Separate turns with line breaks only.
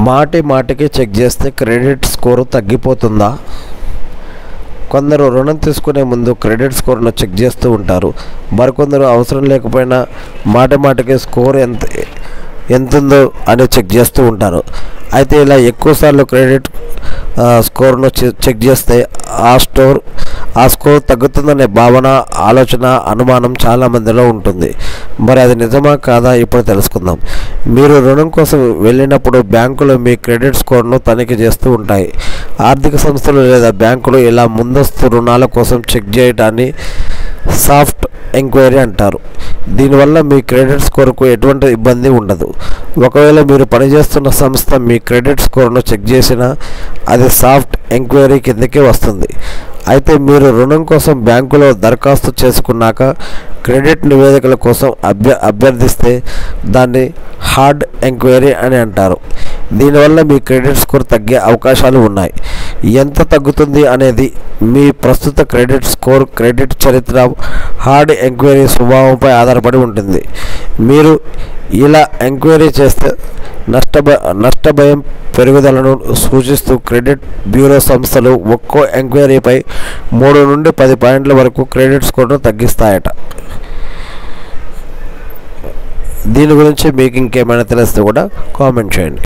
మాటికి చెక్ చేస్తే credit score తగ్గిపోతుందా? కొందరు రుణం తీసుకునే ముందు క్రెడిట్ స్కోర్ను చెక్ చేస్తూ ఉంటారు. మరికొందరు అవసరం లేకపోయినా మాటికి స్కోర్ ఎంతుందో అని చెక్ చేస్తూ ఉంటారు. అయితే ఇలా ఎక్కువసార్లు క్రెడిట్ స్కోర్ను చెక్ చేస్తే ఆ స్కోర్ తగ్గుతుందనే భావన, ఆలోచన, అనుమానం చాలామందిలో ఉంటుంది. మరి అది నిజమా కాదా ఇప్పుడు తెలుసుకుందాం. మీరు రుణం కోసం వెళ్ళినప్పుడు బ్యాంకులు మీ క్రెడిట్ స్కోర్ను తనిఖీ చేస్తూ ఉంటాయి. ఆర్థిక సంస్థలు లేదా బ్యాంకులు ఇలా ముందస్తు రుణాల కోసం చెక్ చేయడాన్ని సాఫ్ట్ ఎంక్వైరీ అంటారు. దీనివల్ల మీ క్రెడిట్ స్కోర్కు ఎటువంటి ఇబ్బంది ఉండదు. ఒకవేళ మీరు పనిచేస్తున్న సంస్థ మీ క్రెడిట్ స్కోర్ను చెక్ చేసినా అది సాఫ్ట్ ఎంక్వైరీ కిందకే వస్తుంది. అయితే మీరు రుణం కోసం బ్యాంకులో దరఖాస్తు చేసుకున్నాక క్రెడిట్ నివేదికల కోసం అభ్యర్థిస్తే దాన్ని హార్డ్ ఎంక్వైరీ అని అంటారు. దీనివల్ల మీ క్రెడిట్ స్కోర్ తగ్గే అవకాశాలు ఉన్నాయి. ఎంత తగ్గుతుంది అనేది మీ ప్రస్తుత క్రెడిట్ స్కోర్, క్రెడిట్ చరిత్ర, హార్డ్ ఎంక్వైరీ స్వభావంపై ఆధారపడి ఉంటుంది. మీరు ఇలా ఎంక్వైరీ చేస్తే నష్టభయం పెరుగుదలను సూచిస్తూ క్రెడిట్ బ్యూరో సంస్థలు ఒక్కో ఎంక్వైరీపై 3 నుండి 10 పాయింట్ల వరకు క్రెడిట్ స్కోర్ను తగ్గిస్తాయట. దీని గురించి మీకు ఇంకేమైనా తెలిస్తే కూడా కామెంట్ చేయండి.